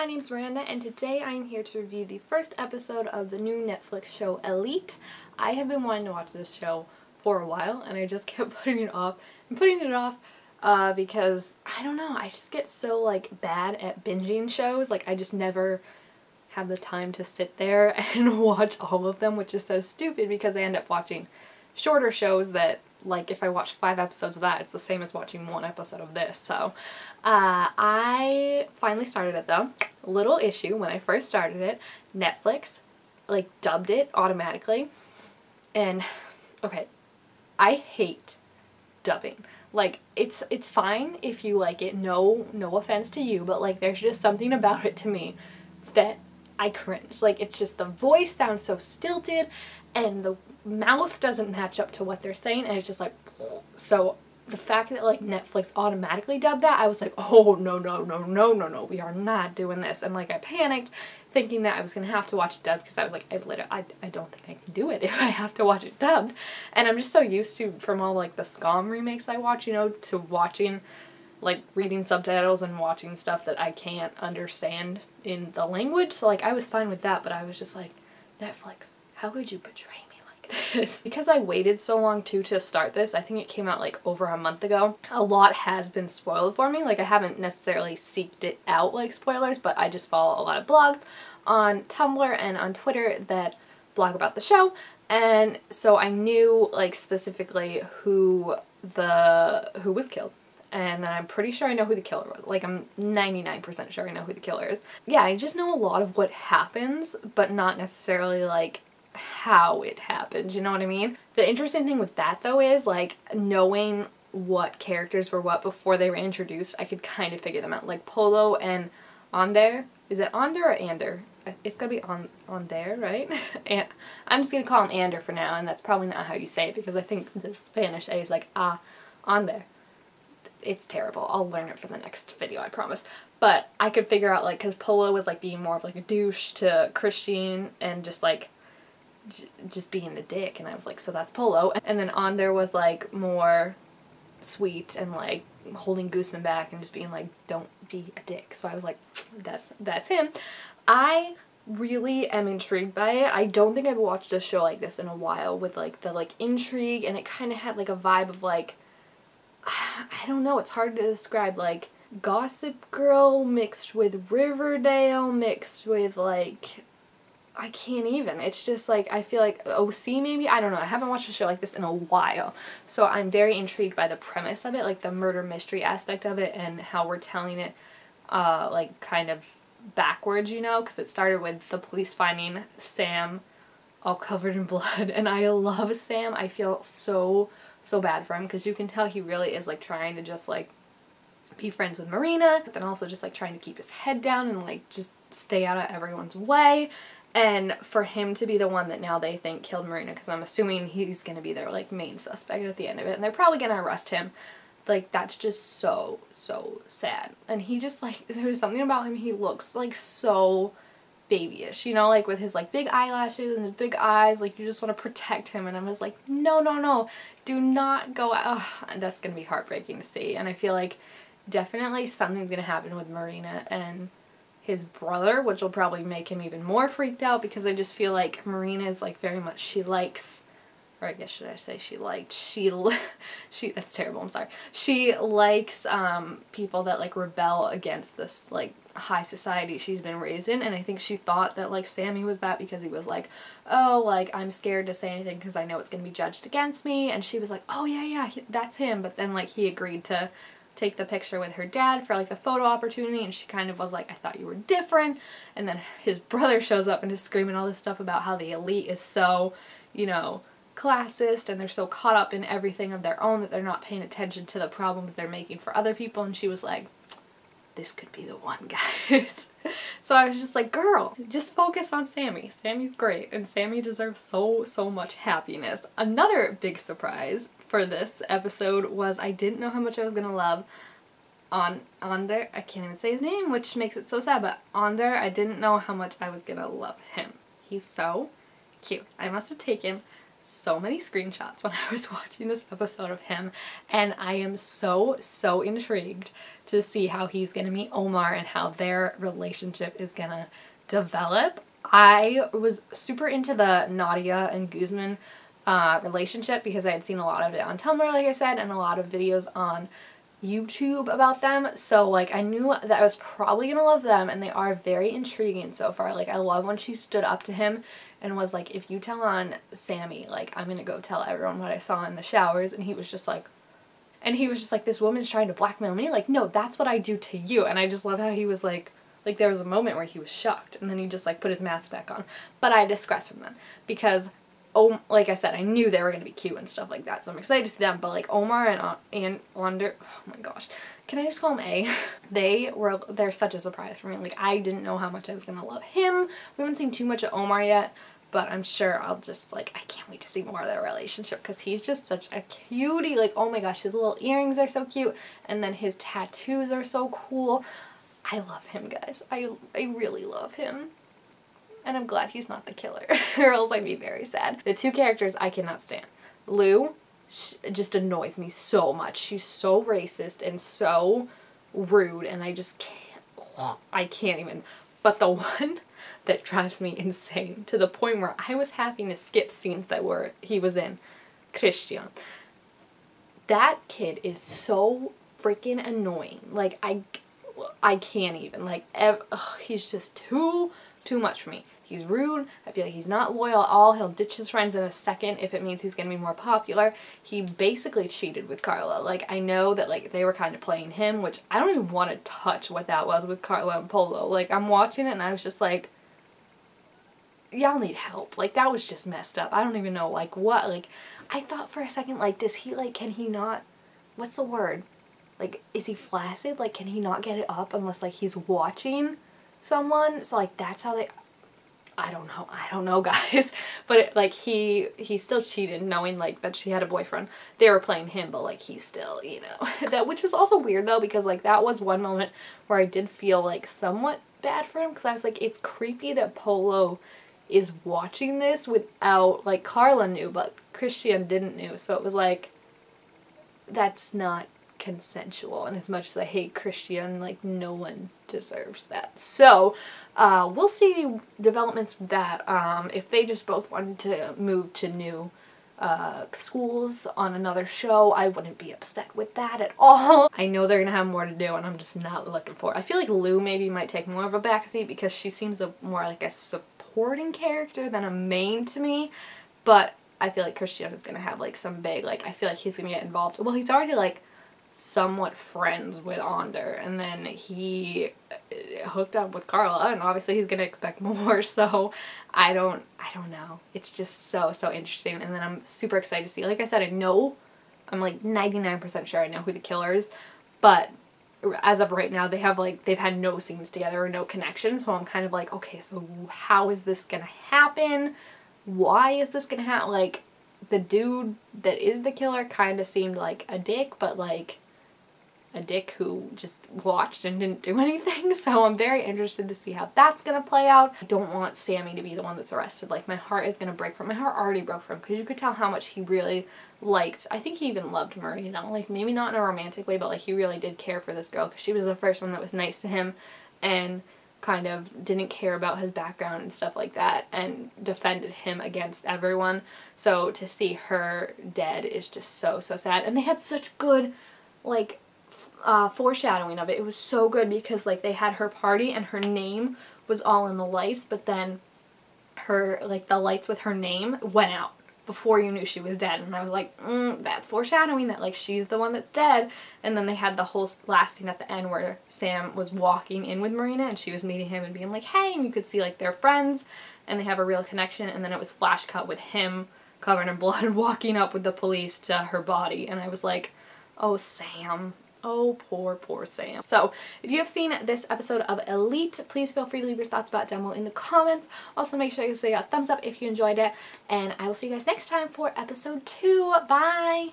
my name's Miranda and today I am here to review the first episode of the new Netflix show Élite. I have been wanting to watch this show for a while and I just kept putting it off because I don't know, I just get so like bad at binging shows. Like I just never have the time to sit there and watch all of them, which is so stupid because I end up watching shorter shows that, like, if I watch 5 episodes of that, it's the same as watching 1 episode of this. So I finally started it though. Little issue, when I first started it, Netflix like dubbed it automatically, and okay, I hate dubbing. Like it's fine if you like it, no offense to you, but like there's just something about it to me that I cringe. Like it's just the voice sounds so stilted and the mouth doesn't match up to what they're saying, and it's just like, so the fact that like Netflix automatically dubbed that, I was like, oh no, we are not doing this. And like I panicked thinking that I was gonna have to watch it dubbed because I was like, I don't think I can do it if I have to watch it dubbed. And I'm just so used to, from all like the SCOM remakes I watch, you know, to watching like reading subtitles and watching stuff that I can't understand in the language. So like I was fine with that, but I was just like, Netflix, how could you betray me like this? Because I waited so long too to start this, I think it came out like over a month ago, a lot has been spoiled for me. Like I haven't necessarily seeked it out like spoilers, but I just follow a lot of blogs on Tumblr and on Twitter that blog about the show, and so I knew like specifically who was killed. And then I'm pretty sure I know who the killer was. Like I'm 99% sure I know who the killer is. Yeah, I just know a lot of what happens, but not necessarily like how it happens, you know what I mean? The interesting thing with that though is like knowing what characters were what before they were introduced, I could kind of figure them out. Like Polo and Ander. Is it Ander or Ander? It's gotta be on there, right? And I'm just gonna call him Ander for now, and that's probably not how you say it because I think the Spanish A is like Ander. It's terrible. I'll learn it for the next video, I promise. But I could figure out, like, because Polo was like being more of like a douche to Christine and just like just being a dick, and I was like, so that's Polo. And then Ander was like more sweet and like holding Gooseman back and just being like, don't be a dick. So I was like, that's him. I really am intrigued by it. I don't think I've watched a show like this in a while with like the like intrigue, and it kind of had like a vibe of like, I don't know, it's hard to describe, like Gossip Girl mixed with Riverdale mixed with like, I can't even. It's just like, I feel like OC maybe? I don't know. I haven't watched a show like this in a while. So I'm very intrigued by the premise of it, like the murder mystery aspect of it and how we're telling it like kind of backwards, you know, because it started with the police finding Sam all covered in blood, and I love Sam. I feel so bad for him because you can tell he really is like trying to just like be friends with Marina, but then also just like trying to keep his head down and like just stay out of everyone's way. And for him to be the one that now they think killed Marina, because I'm assuming he's gonna be their like main suspect at the end of it, and they're probably gonna arrest him. Like that's just so sad. And he just like, there's something about him, he looks like so babyish, you know, like with his like big eyelashes and his big eyes, like you just want to protect him, and I'm just like, no, do not go out. Oh, that's gonna be heartbreaking to see. And I feel like definitely something's gonna happen with Marina and his brother, which will probably make him even more freaked out, because I just feel like Marina is like very much, she likes, or I guess should I say she that's terrible, I'm sorry. She likes people that like rebel against this like high society she's been raised in, and I think she thought that like Sammy was that because he was like, oh, like I'm scared to say anything because I know it's gonna be judged against me, and she was like, oh yeah, that's him. But then like he agreed to take the picture with her dad for like the photo opportunity, and she kind of was like, I thought you were different. And then his brother shows up and is screaming all this stuff about how the elite is so, you know, classist, and they're so caught up in everything of their own that they're not paying attention to the problems they're making for other people. And she was like, this could be the one, guys. So I was just like, girl, just focus on Sammy. Sammy's great, and Sammy deserves so much happiness. Another big surprise for this episode was I didn't know how much I was gonna love Ander. I can't even say his name, which makes it so sad, but Ander, I didn't know how much I was gonna love him. He's so cute. I must have taken so many screenshots when I was watching this episode of him, and I am so intrigued to see how he's gonna meet Omar and how their relationship is gonna develop. I was super into the Nadia and Guzman relationship because I had seen a lot of it on Tumblr, like I said, and a lot of videos on YouTube about them, so like I knew that I was probably gonna love them, and they are very intriguing so far. Like I love when she stood up to him and was like, if you tell on Sammy, like I'm gonna go tell everyone what I saw in the showers, and he was just like, this woman's trying to blackmail me, like no, that's what I do to you. And I just love how he was like there was a moment where he was shocked, and then he just like put his mask back on. But I digress from them because like I said, I knew they were going to be cute and stuff like that, so I'm excited to see them. But like Omar and Wander, oh my gosh, can I just call him A? They're such a surprise for me. Like I didn't know how much I was going to love him. We haven't seen too much of Omar yet, but I'm sure I'll just like, I can't wait to see more of their relationship because he's just such a cutie. Like oh my gosh, his little earrings are so cute, and then his tattoos are so cool. I love him, guys. I really love him. And I'm glad he's not the killer, or else I'd be very sad. The two characters I cannot stand. Lou just annoys me so much. She's so racist and so rude, and I just can't. I can't even. But the one that drives me insane to the point where I was having to skip scenes that he was in, Christian. That kid is so freaking annoying. Like I can't even. Like he's just too much for me. He's rude. I feel like he's not loyal at all. He'll ditch his friends in a second if it means he's going to be more popular. He basically cheated with Carla. Like, I know that, like, they were kind of playing him, which I don't even want to touch what that was with Carla and Polo. Like, I'm watching it and I was just like, y'all need help. Like, that was just messed up. I don't even know, like, what. Like, I thought for a second, like, does he, like, can he not, what's the word? Like, is he flaccid? Like, can he not get it up unless, like, he's watching someone? So, like, that's how they... I don't know guys, but it, like he still cheated knowing like that she had a boyfriend. They were playing him, but like he still, you know, that, which was also weird though, because like that was one moment where I did feel like somewhat bad for him, because I was like, it's creepy that Polo is watching this without, like, Carla knew but Christian didn't know, so it was like, that's not consensual, and as much as I hate Christian, like, no one deserves that. So we'll see developments with that. If they just both wanted to move to new schools on another show, I wouldn't be upset with that at all. I know they're gonna have more to do, and I'm just not looking for it. I feel like Lou maybe might take more of a backseat because she seems more like a supporting character than a main to me, but I feel like Christian is gonna have like some big, like, I feel like he's gonna get involved. Well, he's already like somewhat friends with Onder, and then he hooked up with Carla, and obviously he's gonna expect more, so I don't know. It's just so interesting, and then I'm super excited to see. Like I said, I'm like 99% sure I know who the killer is, but as of right now, they've had no scenes together or no connection, so I'm kind of like, okay, so how is this gonna happen? Why is this gonna happen? Like, the dude that is the killer kind of seemed like a dick, but like a dick who just watched and didn't do anything, so I'm very interested to see how that's gonna play out. I don't want Sammy to be the one that's arrested. Like, my heart is gonna break for him. My heart already broke for him because you could tell how much he really liked, I think he even loved Marina, like, maybe not in a romantic way, but like he really did care for this girl because she was the first one that was nice to him and kind of didn't care about his background and stuff like that and defended him against everyone. So to see her dead is just so sad, and they had such good, like, foreshadowing of it. It was so good because, like, they had her party and her name was all in the lights, but then her, like, the lights with her name went out before you knew she was dead, and I was like, that's foreshadowing that, like, she's the one that's dead. And then they had the whole last scene at the end where Sam was walking in with Marina and she was meeting him and being like, hey, and you could see, like, they're friends and they have a real connection, and then it was flash cut with him covered in blood walking up with the police to her body, and I was like, oh, Sam. Oh, poor Sam. So, if you have seen this episode of Elite, please feel free to leave your thoughts about it down below in the comments. Also, make sure you give a thumbs up if you enjoyed it, and I will see you guys next time for episode 2. Bye!